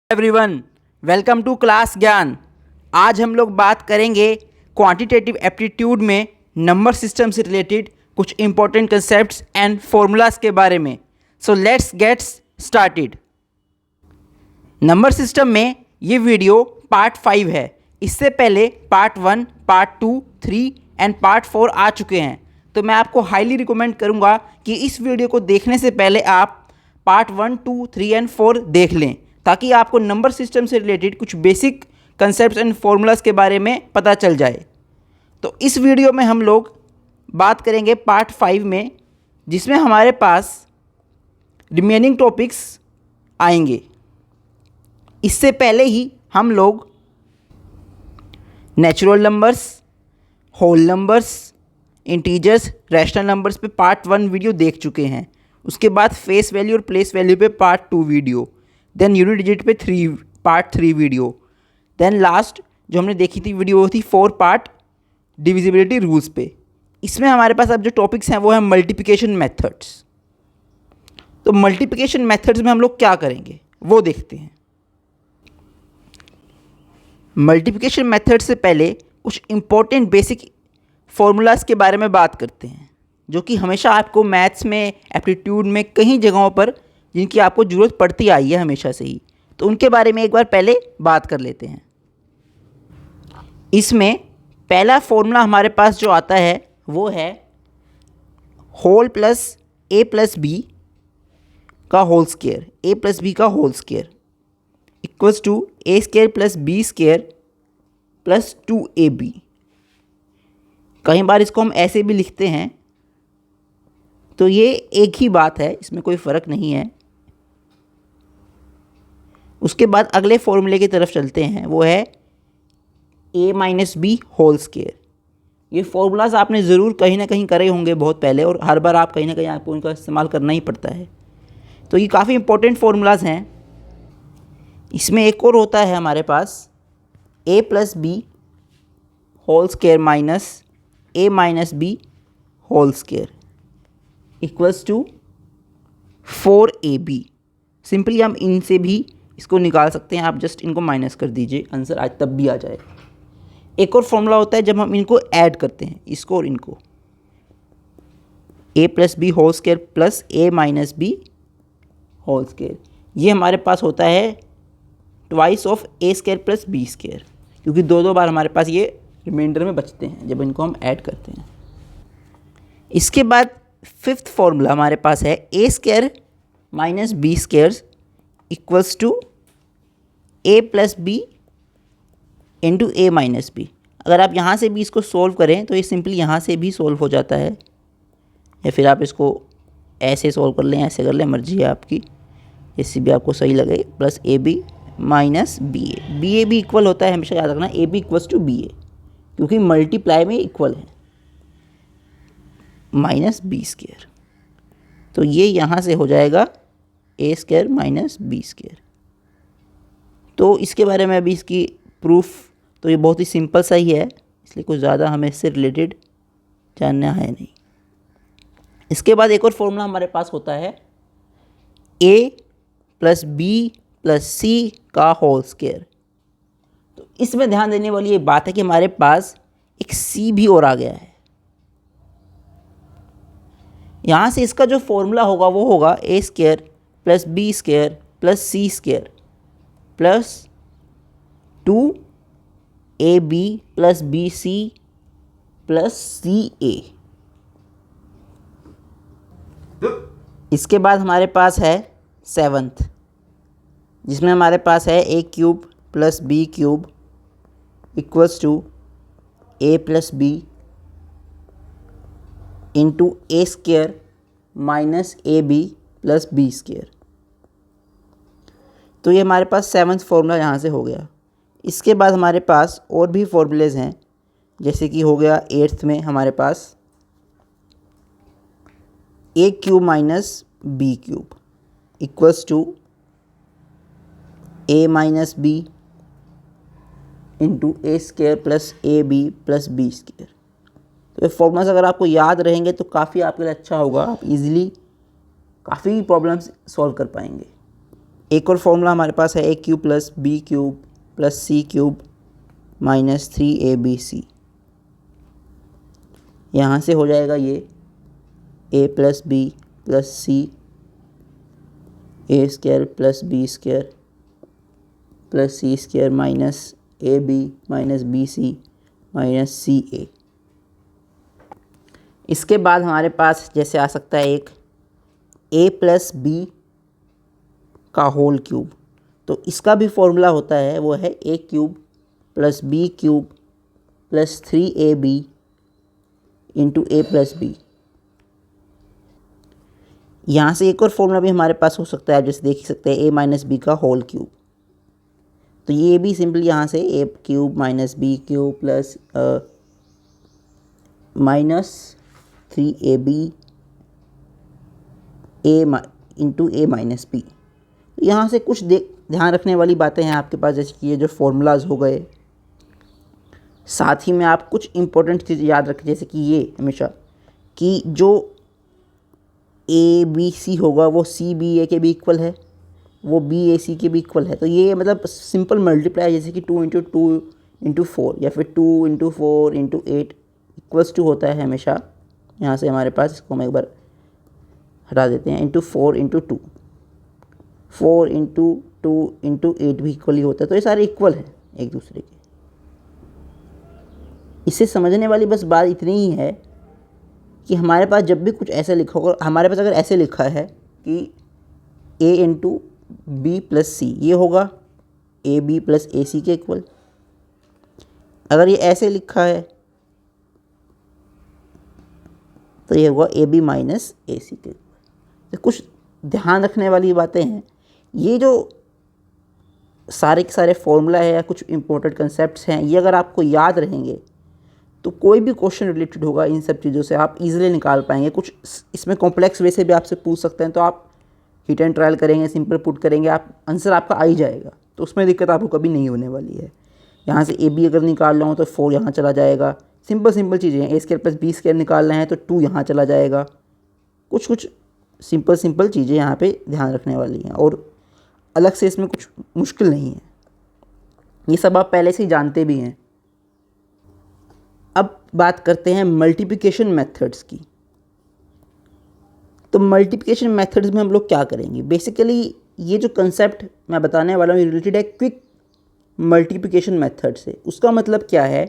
Everyone, welcome to class ज्ञान। आज हम लोग बात करेंगे क्वांटिटेटिव एप्टीट्यूड में नंबर सिस्टम से रिलेटेड कुछ इंपॉर्टेंट कंसेप्ट्स एंड फॉर्मूलाज के बारे में। So let's get started. Number system में ये वीडियो पार्ट 5 है। इससे पहले पार्ट 1, पार्ट 2, 3 एंड पार्ट 4 आ चुके हैं। तो मैं आपको हाईली रिकमेंड करूँगा कि इस वीडियो को देखने से पहले आप पार्ट 1, 2, 3 एंड 4 देख लें, ताकि आपको नंबर सिस्टम से रिलेटेड कुछ बेसिक कंसेप्ट्स एंड फॉर्मूलाज के बारे में पता चल जाए। तो इस वीडियो में हम लोग बात करेंगे पार्ट 5 में, जिसमें हमारे पास रिमेनिंग टॉपिक्स आएंगे। इससे पहले ही हम लोग natural numbers, whole numbers, integers, rational numbers पे पार्ट 1 वीडियो देख चुके हैं। उसके बाद फेस वैल्यू और प्लेस वैल्यू पे part 2 video, then unit digit पे पार्ट 3 वीडियो, देन लास्ट जो हमने देखी थी वीडियो वो थी 4 पार्ट डिविजिबिलिटी रूल्स पे। इसमें हमारे पास अब जो टॉपिक्स हैं वो है मल्टीप्लिकेशन मेथड्स। तो मल्टीप्लिकेशन मेथड्स में हम लोग क्या करेंगे वो देखते हैं। मल्टीप्लिकेशन मेथड से पहले कुछ इंपॉर्टेंट बेसिक फॉर्मूलाज के बारे में बात करते हैं, जो कि हमेशा आपको मैथ्स में, एप्टीट्यूड में, कई जगहों पर जिनकी आपको ज़रूरत पड़ती आई है हमेशा से ही। तो उनके बारे में एक बार पहले बात कर लेते हैं। इसमें पहला फॉर्मूला हमारे पास जो आता है वो है whole plus a plus b का whole square, a plus b का whole square equals to a square plus B square plus 2ab। कई बार इसको हम ऐसे भी लिखते हैं, तो ये एक ही बात है, इसमें कोई फ़र्क नहीं है। उसके बाद अगले फॉर्मूले की तरफ चलते हैं, वो है a minus b whole square. ये फॉर्मूलाज आपने ज़रूर कहीं ना कहीं करे होंगे बहुत पहले, और हर बार आप कहीं ना कहीं आपको इनका इस्तेमाल करना ही पड़ता है। तो ये काफ़ी इंपॉर्टेंट फॉर्मूलाज हैं। इसमें एक और होता है हमारे पास a plus b whole square minus a minus b whole square equals to 4ab। Simply हम इनसे भी इसको निकाल सकते हैं, आप जस्ट इनको माइनस कर दीजिए, आंसर आज तब भी आ जाए। एक और फॉर्मूला होता है जब हम इनको ऐड करते हैं, इसको और इनको, a plus b whole square plus a minus b whole square. ये हमारे पास होता है twice of a square plus B square, क्योंकि दो बार हमारे पास ये रिमाइंडर में बचते हैं जब इनको हम ऐड करते हैं। इसके बाद फिफ्थ फॉर्मूला हमारे पास है A square minus B square equals to A plus B into A minus B. अगर आप यहाँ से भी इसको सोल्व करें तो ये सिंपली यहाँ से भी सोल्व हो जाता है, या फिर आप इसको ऐसे सोल्व कर लें, ऐसे कर लें, मर्जी है आपकी, इससे भी आपको सही लगे। Plus A B minus B A भी इक्वल होता है, हमेशा याद रखना, A B equals to B A, क्योंकि मल्टीप्लाई में इक्वल है, माइनस बी स्क्वायर। तो ये यहाँ से हो जाएगा ए स्क्वायर माइनस बी स्क्वायर। तो इसके बारे में अभी इसकी प्रूफ तो ये बहुत ही सिंपल सा ही है, इसलिए कुछ ज़्यादा हमें इससे रिलेटेड जानना है नहीं। इसके बाद एक और फॉर्मूला हमारे पास होता है ए प्लस बी प्लस सी का होल स्क्वायर। तो इसमें ध्यान देने वाली ये बात है कि हमारे पास एक सी भी और आ गया है। यहाँ से इसका जो फॉर्मूला होगा वो होगा A square plus B square plus C square plus 2ab plus B C plus C A. इसके बाद हमारे पास है सेवन्थ, जिसमें हमारे पास है A cube plus B cube equals to A plus B into A square minus A B plus B square. तो ये हमारे पास सेवन्थ फॉर्मूला यहाँ से हो गया। इसके बाद हमारे पास और भी फॉर्मूलेज हैं, जैसे कि हो गया एट्थ में हमारे पास A cube minus B cube equals to A minus B into A square plus A B plus B square. तो ये फॉर्मूलाज अगर आपको याद रहेंगे तो काफ़ी आपके लिए अच्छा होगा, आप इजीली काफ़ी प्रॉब्लम्स सॉल्व कर पाएंगे। एक और फॉर्मूला हमारे पास है a³ + b³ + c³ - 3abc। यहाँ से हो जाएगा ये a + b + c a² + b² + c² - ab - bc - ca। इसके बाद हमारे पास जैसे आ सकता है एक a + b का होल क्यूब। तो इसका भी फॉर्मूला होता है, वो है a³ + b³ + 3ab × a + b। यहाँ से एक और फॉर्मूला भी हमारे पास हो सकता है, जैसे देख सकते हैं a - b का होल क्यूब। तो ये भी सिंपली यहाँ से a³ - b³ + -3ab × a - b। यहाँ से कुछ ध्यान रखने वाली बातें हैं आपके पास, जैसे कि ये जो फॉर्मूलाज हो गए, साथ ही में आप कुछ इंपॉर्टेंट चीज़ याद रखें, जैसे कि ये हमेशा कि जो ए बी सी होगा वो सी बी ए के भी इक्वल है, वो बी ए सी के भी इक्वल है। तो ये मतलब सिंपल मल्टीप्लाई, जैसे कि 2 × 2 × 4 या फिर 2 × 4 × 8 = होता है हमेशा। यहाँ से हमारे पास, इसको हम एक बार हटा देते हैं, × 4 × 2, 4 × 2 × 8 भी इक्वली होता है। तो ये सारे इक्वल हैं एक दूसरे के। इसे समझने वाली बस बात इतनी ही है कि हमारे पास जब भी कुछ ऐसा लिखा होगा, हमारे पास अगर ऐसे लिखा है कि a × b + c, ये होगा a b + a c के इक्वल। अगर ये ऐसे लिखा है तो ये होगा a b - a c के इक्वल। तो कुछ ध्यान रखने वाली बातें हैं। ये जो सारे के सारे फॉर्मूला है या कुछ इंपॉर्टेंट कंसेप्ट्स हैं, ये अगर आपको याद रहेंगे तो कोई भी क्वेश्चन रिलेटेड होगा इन सब चीज़ों से आप इजीली निकाल पाएंगे। कुछ इसमें कॉम्प्लेक्स वे से भी आपसे पूछ सकते हैं, तो आप हिट एंड ट्रायल करेंगे, सिंपल पुट करेंगे, आप आंसर आपका आ ही जाएगा। तो उसमें दिक्कत आपको कभी नहीं होने वाली है। यहाँ से ए बी अगर निकाल रहा हूँ तो 4 यहाँ चला जाएगा। सिंपल चीज़ें हैं। a² + b² निकालना है तो 2 यहाँ चला जाएगा। कुछ सिंपल चीज़ें यहाँ पे ध्यान रखने वाली हैं, और अलग से इसमें कुछ मुश्किल नहीं है। ये सब आप पहले से ही जानते भी हैं। अब बात करते हैं मल्टीप्लिकेशन मेथड्स की। तो मल्टीप्लिकेशन मेथड्स में हम लोग क्या करेंगे, बेसिकली ये जो कंसेप्ट मैं बताने वाला हूँ रिलेटेड है क्विक मल्टीप्लिकेशन मेथड से। उसका मतलब क्या है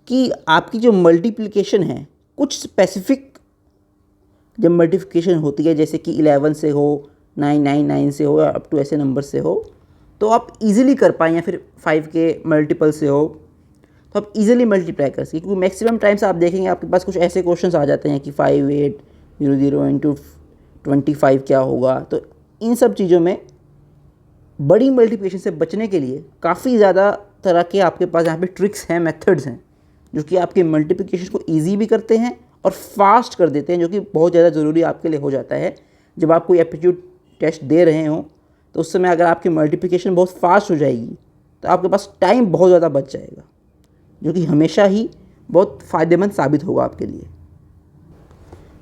कि आपकी जो मल्टीप्लिकेशन है, कुछ स्पेसिफिक जब मल्टीप्लिकेशन होती है, जैसे कि 11 से हो, 999 से हो, या अप टू ऐसे नंबर से हो, तो आप इजीली कर पाएँ, या फिर 5 के मल्टीपल से हो तो आप इजीली मल्टीप्लाई कर सकें। क्योंकि मैक्सिमम टाइम्स आप देखेंगे आपके पास कुछ ऐसे क्वेश्चंस आ जाते हैं कि 5800 × 25 क्या होगा। तो इन सब चीज़ों में बड़ी मल्टीप्लिकेशन से बचने के लिए काफ़ी ज़्यादा तरह के आपके पास यहाँ पे ट्रिक्स हैं, मेथड्स हैं, जो कि आपके मल्टीप्लिकेशन को ईजी भी करते हैं और फास्ट कर देते हैं, जो कि बहुत ज़्यादा ज़रूरी आपके लिए हो जाता है। जब आप कोई एप्टीट्यूड टेस्ट दे रहे हों तो उस समय अगर आपकी मल्टीप्लिकेशन बहुत फास्ट हो जाएगी तो आपके पास टाइम बहुत ज़्यादा बच जाएगा, जो कि हमेशा ही बहुत फ़ायदेमंद साबित होगा आपके लिए।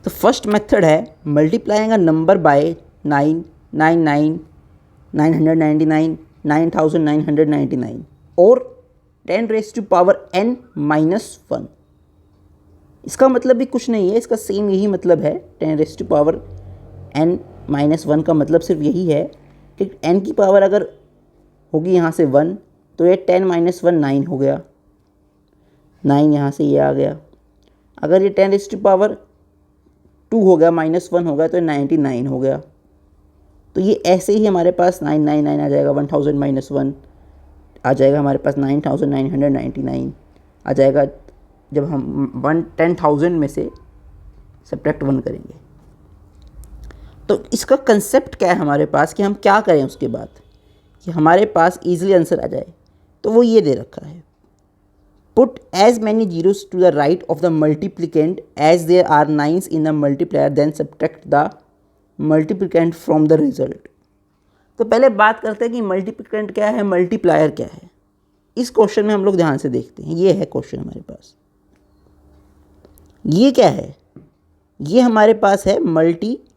तो फर्स्ट मेथड है मल्टीप्लाइंग अ नंबर बाय 999, 999, 9999 और 10⁻n - 1। इसका मतलब भी कुछ नहीं है, इसका सेम यही मतलब है। 10⁻n - 1 का मतलब सिर्फ यही है कि n की पावर अगर होगी यहाँ से 1 तो ये 10 - 1 9 हो गया, 9 यहाँ से ये आ गया। अगर ये 10⁻2 हो गया, -1 हो गया, तो 99 हो गया। तो ये ऐसे ही हमारे पास 999 आ जाएगा, 1000 - 1 आ जाएगा हमारे पास 9999 आ जाएगा, जब हम 10,000 में से सब्ट्रैक्ट 1 करेंगे। तो इसका कंसेप्ट क्या है हमारे पास, कि हम क्या करें उसके बाद कि हमारे पास ईजिली आंसर आ जाए। तो वो ये दे रखा है, put as many zeros to the right of the multiplicand as there are 9s in the multiplier, then subtract the multiplicand from the result. तो पहले बात करते हैं कि मल्टीप्लिकेंट क्या है, मल्टीप्लायर क्या है। इस क्वेश्चन में हम लोग ध्यान से देखते हैं। ये है क्वेश्चन हमारे पास, ये क्या है, ये हमारे पास है मल्टीप्लिकेंट।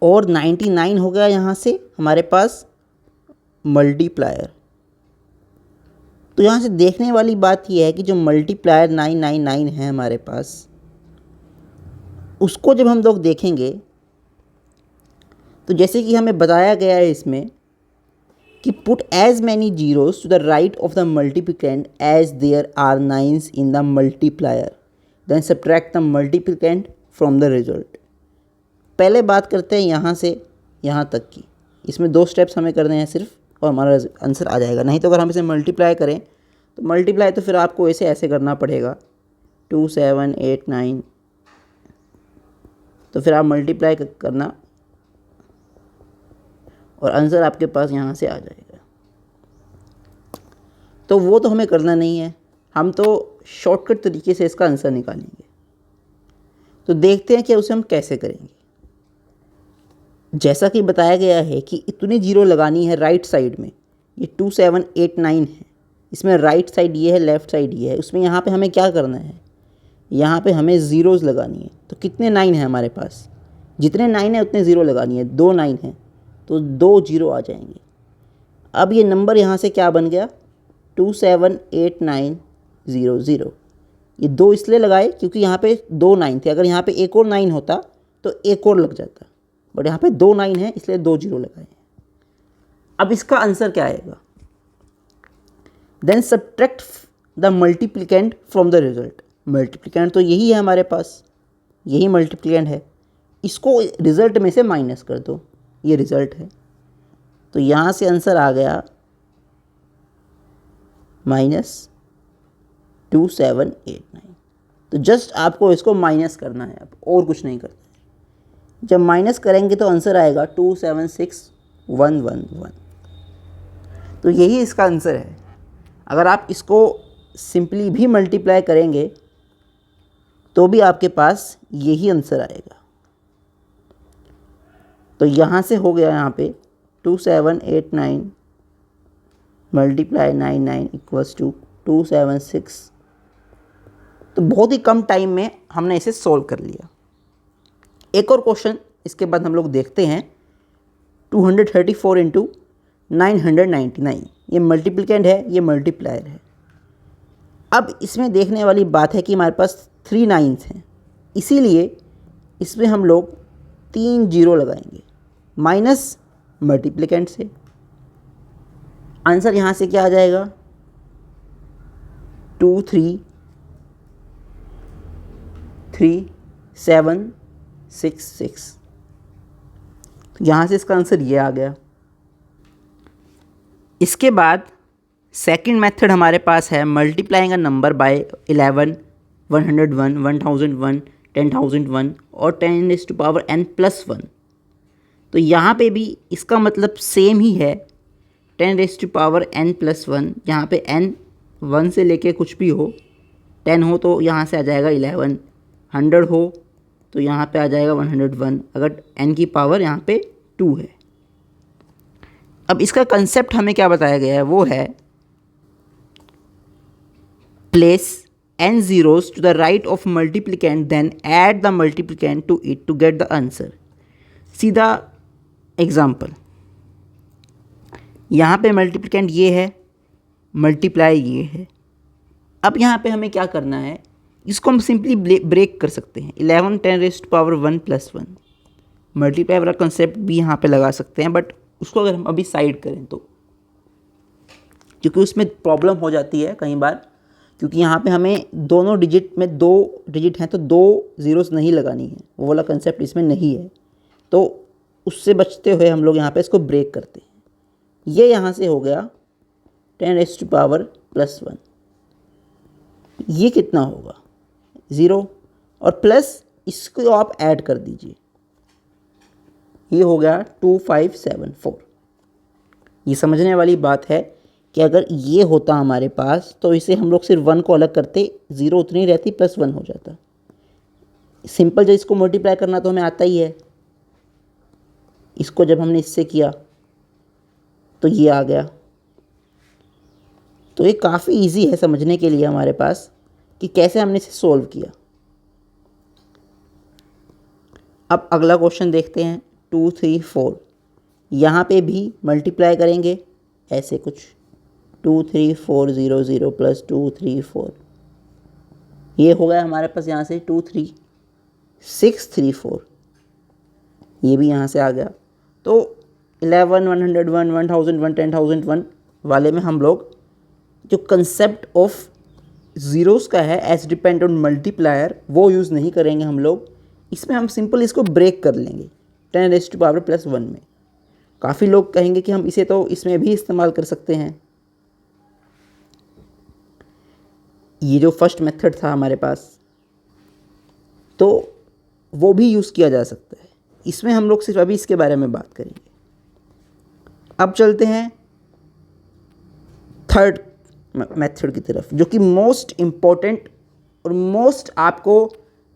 और 99 हो गया यहाँ से हमारे पास मल्टीप्लायर। तो यहाँ से देखने वाली बात यह है कि जो मल्टीप्लायर 999 है हमारे पास, उसको जब हम लोग देखेंगे तो जैसे कि हमें बताया गया है इसमें कि put as many zeros to the right of the multiplicand as there are nines in the multiplier, then subtract the multiplicand from the result. पहले बात करते हैं यहाँ से यहाँ तक की। इसमें 2 स्टेप्स हमें करने हैं सिर्फ और हमारा आंसर आ जाएगा। नहीं तो अगर हम इसे मल्टीप्लाई करें तो मल्टीप्लाई तो फिर आपको ऐसे करना पड़ेगा 2 7 8 9, तो फिर आप मल्टीप्लाई करना और आंसर आपके पास यहाँ से आ जाएगा। तो वो तो हमें करना नहीं है, हम तो शॉर्टकट तरीके से इसका आंसर निकालेंगे। तो देखते हैं कि उसे हम कैसे करेंगे। जैसा कि बताया गया है कि इतनी जीरो लगानी है राइट साइड में। ये 2 7 8 9 है, इसमें राइट साइड ये है, लेफ़्ट साइड ये है। उसमें यहाँ पे हमें क्या करना है, यहाँ पे हमें ज़ीरोज़ लगानी है। तो कितने 9 हैं हमारे पास, जितने 9 है उतने ज़ीरो लगानी है। 2 9 हैं तो 2 जीरो आ जाएंगे। अब ये नंबर यहाँ से क्या बन गया, 2 7 8 9 0 0। ये 2 इसलिए लगाए क्योंकि यहाँ पे 2 9 थे। अगर यहाँ पे एक और 9 होता तो एक और लग जाता, बट यहाँ पे 2 9 है इसलिए 2 जीरो लगाए। अब इसका आंसर क्या आएगा, then subtract the multiplicand from the result. Multiplicand तो यही है हमारे पास, यही मल्टीप्लिकेंट है, इसको रिजल्ट में से माइनस कर दो, ये रिजल्ट है। तो यहाँ से आंसर आ गया -2 7 8 9। तो जस्ट आपको इसको माइनस करना है, अब और कुछ नहीं करना है। जब माइनस करेंगे तो आंसर आएगा 2 7 6 1 1 1। तो यही इसका आंसर है। अगर आप इसको सिंपली भी मल्टीप्लाई करेंगे तो भी आपके पास यही आंसर आएगा। तो यहाँ से हो गया, यहाँ पे 2 7 8 9 मल्टीप्लाई 9 9 इक्वल्स टू 2 7 6। तो बहुत ही कम टाइम में हमने इसे सॉल्व कर लिया। एक और क्वेश्चन इसके बाद हम लोग देखते हैं। 234 इंटू 999, ये मल्टीप्लिकेंट है, ये मल्टीप्लायर है। अब इसमें देखने वाली बात है कि हमारे पास 3 9s हैं, इसीलिए इसमें हम लोग 3 जीरो लगाएंगे माइनस मल्टीप्लिकेंट से। आंसर यहाँ से क्या आ जाएगा, 2 3 3 7 6 6। यहाँ से इसका आंसर ये आ गया। इसके बाद सेकंड मेथड हमारे पास है मल्टीप्लाइंग अ नंबर बाय 11, 101, 1001, 10,001 और 10⁻n+1। तो यहाँ पे भी इसका मतलब सेम ही है, 10⁻n+1। यहाँ पे n 1 से लेके कुछ भी हो, 10 हो तो यहाँ से आ जाएगा 11, 100 हो तो यहाँ पे आ जाएगा 101, अगर n की पावर यहाँ पे 2 है। अब इसका कंसेप्ट हमें क्या बताया गया है, वो है place n zeros to the right of multiplicand, then add the multiplicand to it to get the answer। सीधा एग्जाम्पल, यहाँ पे मल्टीप्लिकेंट ये है, मल्टीप्लाई ये है। अब यहाँ पे हमें क्या करना है, इसको हम सिंपली ब्रेक कर सकते हैं। 11 10⁻1+1 मल्टीप्लाई वाला कंसेप्ट भी यहाँ पे लगा सकते हैं, बट उसको अगर हम अभी साइड करें तो, क्योंकि उसमें प्रॉब्लम हो जाती है कई बार, क्योंकि यहाँ पे हमें दोनों डिजिट में 2 डिजिट हैं तो 2 ज़ीरोस नहीं लगानी है, वो वाला कंसेप्ट इसमें नहीं है। तो उससे बचते हुए हम लोग यहाँ पे इसको ब्रेक करते हैं। ये यहाँ से हो गया 10⁻+1। ये कितना होगा, 0, और प्लस इसको आप ऐड कर दीजिए, ये हो गया 2574। ये समझने वाली बात है कि अगर ये होता हमारे पास तो इसे हम लोग सिर्फ 1 को अलग करते, 0 उतनी रहती, +1 हो जाता। सिंपल जब इसको मल्टीप्लाई करना तो हमें आता ही है। इसको जब हमने इससे किया तो ये आ गया। तो ये काफ़ी इजी है समझने के लिए हमारे पास कि कैसे हमने इसे सॉल्व किया। अब अगला क्वेश्चन देखते हैं। 2 3 4, यहाँ पे भी मल्टीप्लाई करेंगे ऐसे कुछ 2 3 4 0 0 प्लस 2 3 4, ये हो गया हमारे पास यहाँ से 2 3 6 3 4, ये भी यहाँ से आ गया। तो 11 101 1001 10,001 वाले में हम लोग जो कंसेप्ट ऑफ ज़ीरोस का है एज डिपेंड ऑन मल्टीप्लायर वो यूज़ नहीं करेंगे हम लोग। इसमें हम सिंपल इसको ब्रेक कर लेंगे 10⁻+1 में। काफ़ी लोग कहेंगे कि हम इसे तो इसमें भी इस्तेमाल कर सकते हैं। ये जो फर्स्ट मेथड था हमारे पास, तो वो भी यूज़ किया जा सकता है। इसमें हम लोग सिर्फ अभी इसके बारे में बात करेंगे। अब चलते हैं थर्ड मेथड की तरफ, जो कि मोस्ट इम्पॉर्टेंट और मोस्ट आपको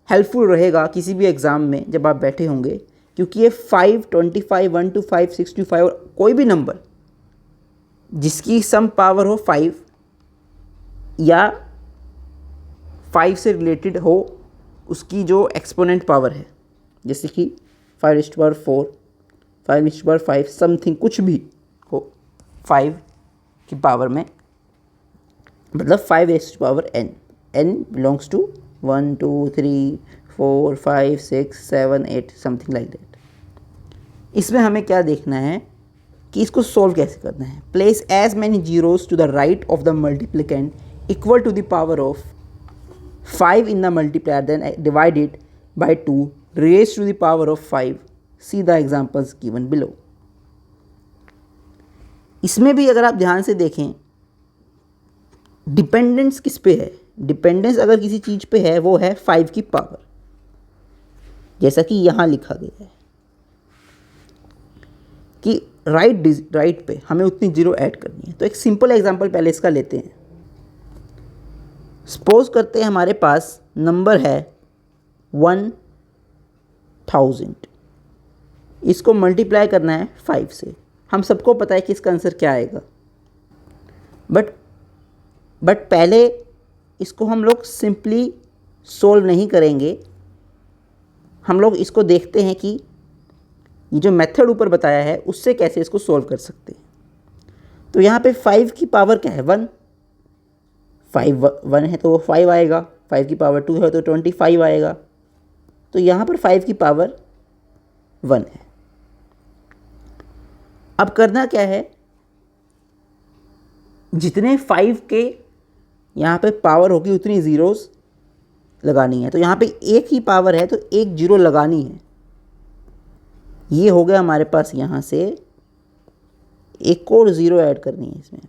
हेल्पफुल रहेगा किसी भी एग्ज़ाम में जब आप बैठे होंगे, क्योंकि ये 5 25 1 to 5 6 to 5 और कोई भी नंबर जिसकी सम पावर हो 5 या 5 से रिलेटेड हो उसकी जो एक्सपोनेंट पावर है, जैसे कि 5⁴, 5⁵5 समथिंग कुछ भी हो 5 की पावर में, मतलब 5⁻n, n belongs to 1 2 3 4 5 6 7 8 something like that. इसमें हमें क्या देखना है कि इसको सोल्व कैसे करना है। Place as many zeros to the right of the multiplicand equal to the power of 5 in the multiplier, then divide it by 2 raise to the power of 5। See the examples given below. इसमें भी अगर आप ध्यान से देखें, dependence किस पे है? डिपेंडेंस अगर किसी चीज़ पे है वो है 5 की पावर, जैसा कि यहाँ लिखा गया है कि राइट पे हमें उतनी जीरो ऐड करनी है। तो एक सिंपल एग्जांपल पहले इसका लेते हैं। सपोज करते हैं हमारे पास नंबर है 1000, इसको मल्टीप्लाई करना है 5 से। हम सबको पता है कि इसका आंसर क्या आएगा, बट पहले इसको हम लोग सिंपली सोल्व नहीं करेंगे। हम लोग इसको देखते हैं कि ये जो मेथड ऊपर बताया है उससे कैसे इसको सोल्व कर सकते हैं। तो यहाँ पे 5 की पावर क्या है? 1। 5 1 है तो वो 5 आएगा, 5 की पावर 2 है तो 25 आएगा। तो यहाँ पर 5 की पावर 1 है। अब करना क्या है, जितने 5 के यहाँ पे पावर होगी उतनी ज़ीरोस लगानी है। तो यहाँ पे एक ही पावर है तो एक जीरो लगानी है। ये हो गया हमारे पास, यहाँ से एक और ज़ीरो ऐड करनी है इसमें।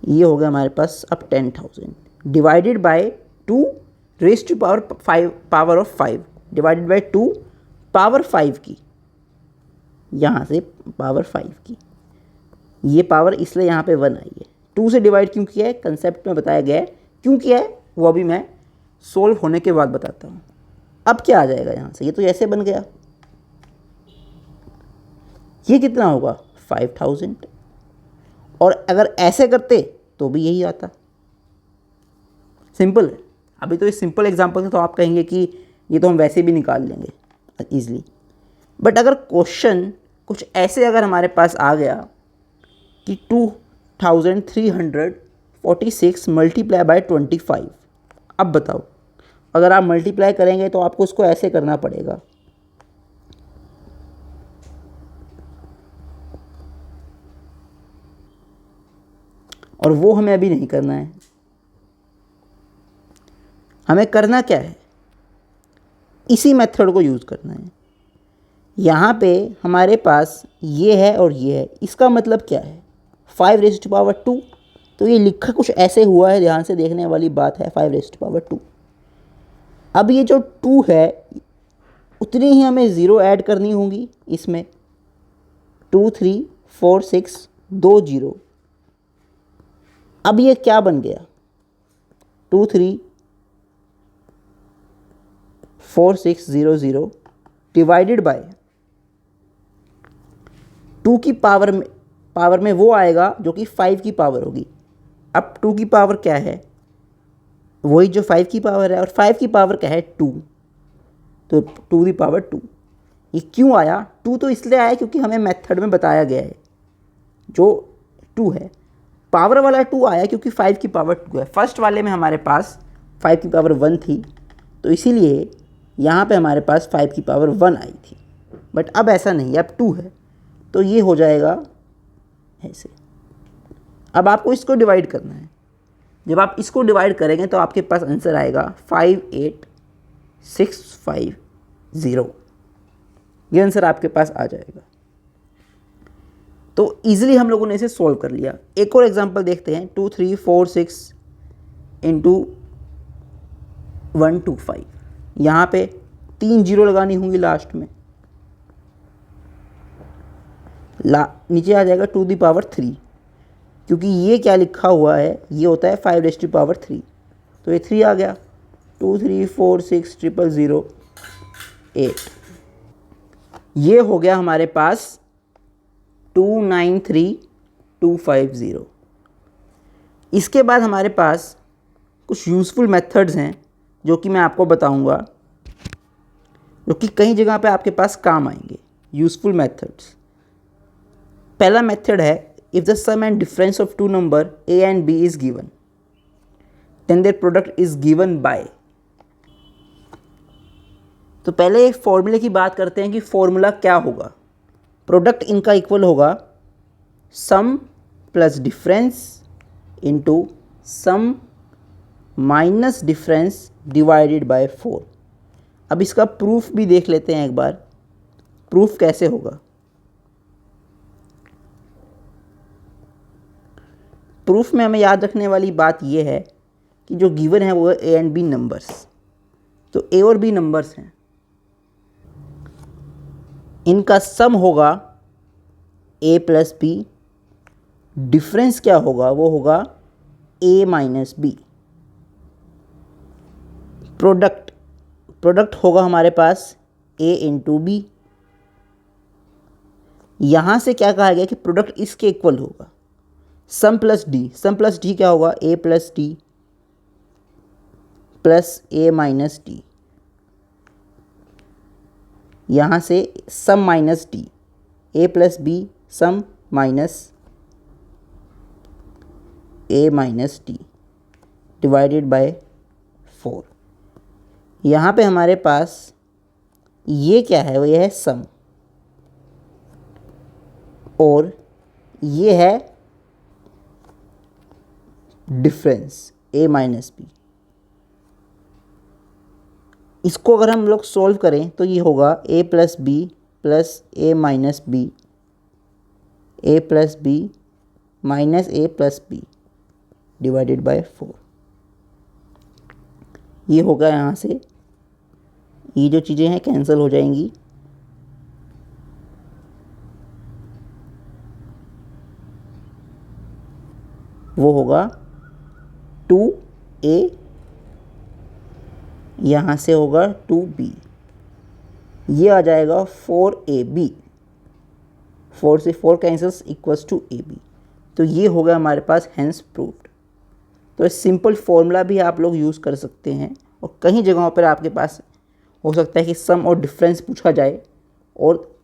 ये हो गया हमारे पास अब 10,000 divided by 2 raise to power of 5 divided by 2 power 5 की, यहाँ से पावर 5 की। ये पावर इसलिए यहाँ पे 1 आई है। 2 से डिवाइड क्यों किया है, कंसेप्ट में बताया गया है। क्यों किया है वो अभी मैं सोल्व होने के बाद बताता हूँ। अब क्या आ जाएगा यहाँ से, ये तो ऐसे बन गया। ये कितना होगा 5000, और अगर ऐसे करते तो भी यही आता। सिंपल है। अभी तो इस सिंपल एग्जांपल से तो आप कहेंगे कि ये तो हम वैसे भी निकाल लेंगे ईजिली, बट अगर क्वेश्चन कुछ ऐसे अगर हमारे पास आ गया कि 2346 मल्टीप्लाई बाय 25, अब बताओ अगर आप मल्टीप्लाई करेंगे तो आपको उसको ऐसे करना पड़ेगा। और वो हमें अभी नहीं करना है। हमें करना क्या है, इसी मेथड को यूज़ करना है। यहाँ पे हमारे पास ये है और ये है। इसका मतलब क्या है, 5⁻²। तो ये लिखा कुछ ऐसे हुआ है, ध्यान से देखने वाली बात है, 5⁻²। अब ये जो 2 है उतनी ही हमें ज़ीरो ऐड करनी होंगी इसमें। 2 3 4 6 2 0। अब ये क्या बन गया, 2 3 4 6 0 0 डिवाइडेड बाय 2 की पावर में वो आएगा जो कि 5 की पावर होगी। अब 2 की पावर क्या है, वही जो 5 की पावर है, और 5 की पावर क्या है 2, तो 2 की पावर 2। ये क्यों आया? 2 तो इसलिए आया क्योंकि हमें मेथड में बताया गया है जो 2 है। पावर वाला 2 आया क्योंकि 5 की पावर 2 है। फर्स्ट वाले में हमारे पास 5 की पावर 1 थी, तो इसीलिए यहाँ पे हमारे पास 5 की पावर 1 आई थी। बट अब ऐसा नहीं है, अब 2 है, तो ये हो जाएगा ऐसे। अब आपको इसको डिवाइड करना है। जब आप इसको डिवाइड करेंगे तो आपके पास आंसर आएगा 58650। ये आंसर आपके पास आ जाएगा। तो इजीली हम लोगों ने इसे सॉल्व कर लिया। एक और एग्जांपल देखते हैं। 2 3 4 6 इंटू 1 2 5। यहाँ पे 3 जीरो लगानी होंगी लास्ट में। नीचे आ जाएगा 2 दी पावर 3, क्योंकि ये क्या लिखा हुआ है, ये होता है 5 रेज़ टू पावर 3, तो ये 3 आ गया। 2 3 4 6 0 0 8। ये हो गया हमारे पास 293250। इसके बाद हमारे पास कुछ यूज़फुल मेथड्स हैं जो कि मैं आपको बताऊंगा, जो कि कई जगह पे आपके पास काम आएंगे। यूज़फुल मेथड्स, पहला मेथड है, if the sum and difference of two number a and b is given then their product is given by. तो पहले एक फॉर्मूले की बात करते हैं कि फॉर्मूला क्या होगा। प्रोडक्ट इनका इक्वल होगा sum plus difference into sum minus difference divided by 4। अब इसका प्रूफ भी देख लेते हैं एक बार। प्रूफ कैसे होगा? प्रूफ में हमें याद रखने वाली बात यह है कि जो गिवन है वो है ए एंड बी नंबर्स। तो ए और बी नंबर्स हैं, इनका सम होगा a प्लस बी। डिफरेंस क्या होगा? वो होगा a माइनस बी। प्रोडक्ट होगा हमारे पास a इंटू बी। यहाँ से क्या कहा गया कि प्रोडक्ट इसके इक्वल होगा। सम प्लस डी क्या होगा? a plus D plus a minus D. यहाँ से sum minus D, a plus B sum minus a minus D divided by 4। यहाँ पे हमारे पास ये क्या है? वो ये है सम, और ये है डिफरेंस a माइनस बी। इसको अगर हम लोग सॉल्व करें तो ये होगा a plus b plus a minus b, a plus b minus a plus b divided by 4। ये होगा, यहाँ से ये जो चीज़ें हैं कैंसिल हो जाएंगी। वो होगा 2a, यहाँ से होगा 2b, ये आ जाएगा 4ab। 4 से 4 कैंसल्स इक्वल्स टू ab। तो ये हो गया हमारे पास हैंस प्रूव्ड। तो इस सिंपल फॉर्मूला भी आप लोग यूज़ कर सकते हैं, और कई जगहों पर आपके पास हो सकता है कि सम और डिफरेंस पूछा जाए और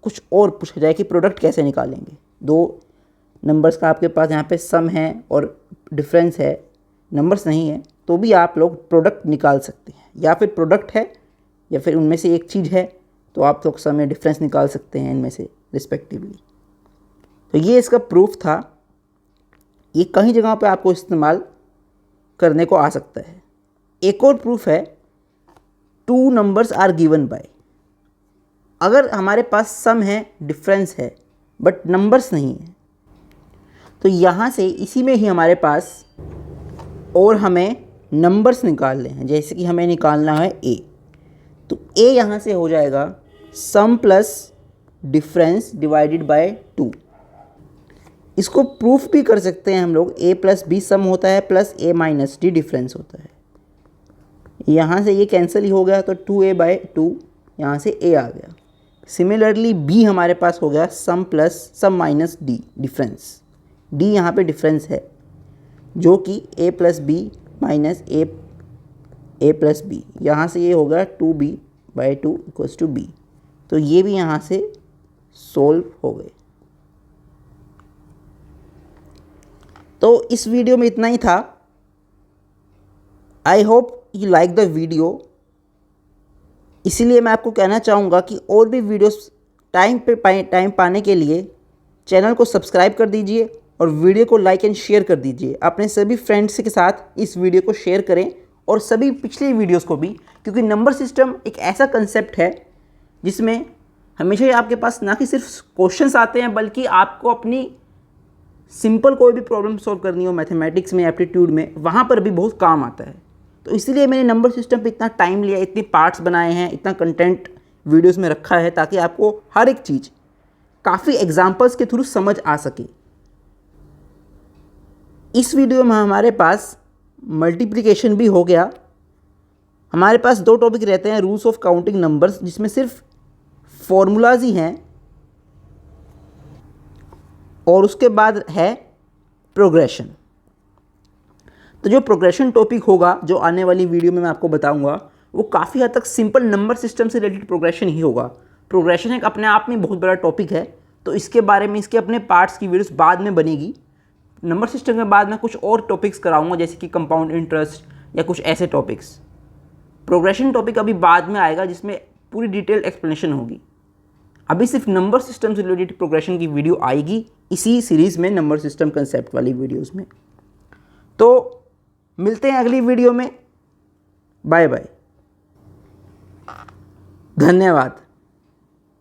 कुछ और पूछा जाए कि प्रोडक्ट कैसे निकालेंगे। दो नंबर्स का आपके पास यहाँ पे सम है और डिफरेंस है, नंबर्स नहीं है, तो भी आप लोग प्रोडक्ट निकाल सकते हैं। या फिर प्रोडक्ट है या फिर उनमें से एक चीज़ है, तो आप लोग सम या डिफरेंस निकाल सकते हैं इनमें से रिस्पेक्टिवली। तो ये इसका प्रूफ था। ये कई जगहों पे आपको इस्तेमाल करने को आ सकता है। एक और प्रूफ है, two numbers are given by. अगर हमारे पास सम है, डिफरेंस है, बट नंबर्स नहीं है, तो यहाँ से इसी में ही हमारे पास और हमें नंबर्स निकालने हैं। जैसे कि हमें निकालना है a, तो a यहाँ से हो जाएगा सम प्लस डिफरेंस डिवाइडेड बाय 2। इसको प्रूफ भी कर सकते हैं हम लोग। a प्लस बी सम होता है plus a minus d difference होता है। यहाँ से ये कैंसिल ही हो गया, तो 2a बाय 2, यहाँ से a आ गया। सिमिलरली b हमारे पास हो गया sum plus sum minus d difference. d यहाँ पे डिफरेंस है, जो कि a plus b minus a plus b. यहाँ से ये होगा 2b by 2 equals to b। तो ये भी यहाँ से सोल्व हो गए। तो इस वीडियो में इतना ही था। I hope you like the video. इसीलिए मैं आपको कहना चाहूँगा कि और भी वीडियोस टाइम पाने के लिए चैनल को सब्सक्राइब कर दीजिए और वीडियो को लाइक एंड शेयर कर दीजिए। अपने सभी फ्रेंड्स के साथ इस वीडियो को शेयर करें और सभी पिछले वीडियोस को भी, क्योंकि नंबर सिस्टम एक ऐसा कंसेप्ट है जिसमें हमेशा ही आपके पास ना कि सिर्फ क्वेश्चंस आते हैं, बल्कि आपको अपनी सिंपल कोई भी प्रॉब्लम सॉल्व करनी हो मैथमेटिक्स में, एप्टीट्यूड में, वहाँ पर भी बहुत काम आता है। तो इसीलिए मैंने नंबर सिस्टम पे इतना टाइम लिया, इतने पार्ट्स बनाए हैं, इतना कंटेंट वीडियोस में रखा है, ताकि आपको हर एक चीज़ काफ़ी एग्जांपल्स के थ्रू समझ आ सके। इस वीडियो में हमारे पास मल्टीप्लिकेशन भी हो गया। हमारे पास 2 टॉपिक रहते हैं, रूल्स ऑफ काउंटिंग नंबर्स, जिसमें सिर्फ फॉर्मूलाज ही हैं, और उसके बाद है प्रोग्रेशन। तो जो प्रोग्रेशन टॉपिक होगा, जो आने वाली वीडियो में मैं आपको बताऊंगा, वो काफ़ी हद तक सिंपल नंबर सिस्टम से रिलेटेड प्रोग्रेशन ही होगा। प्रोग्रेशन एक अपने आप में बहुत बड़ा टॉपिक है, तो इसके बारे में इसके अपने पार्ट्स की वीडियोस बाद में बनेगी। नंबर सिस्टम के बाद मैं कुछ और टॉपिक्स कराऊंगा, जैसे कि कंपाउंड इंटरेस्ट या कुछ ऐसे टॉपिक्स। प्रोग्रेशन टॉपिक अभी बाद में आएगा, जिसमें पूरी डिटेल एक्सप्लेनेशन होगी। अभी सिर्फ नंबर सिस्टम से रिलेटेड प्रोग्रेशन की वीडियो आएगी इसी सीरीज़ में, नंबर सिस्टम कंसेप्ट वाली वीडियोस में। तो मिलते हैं अगली वीडियो में। बाय बाय, धन्यवाद।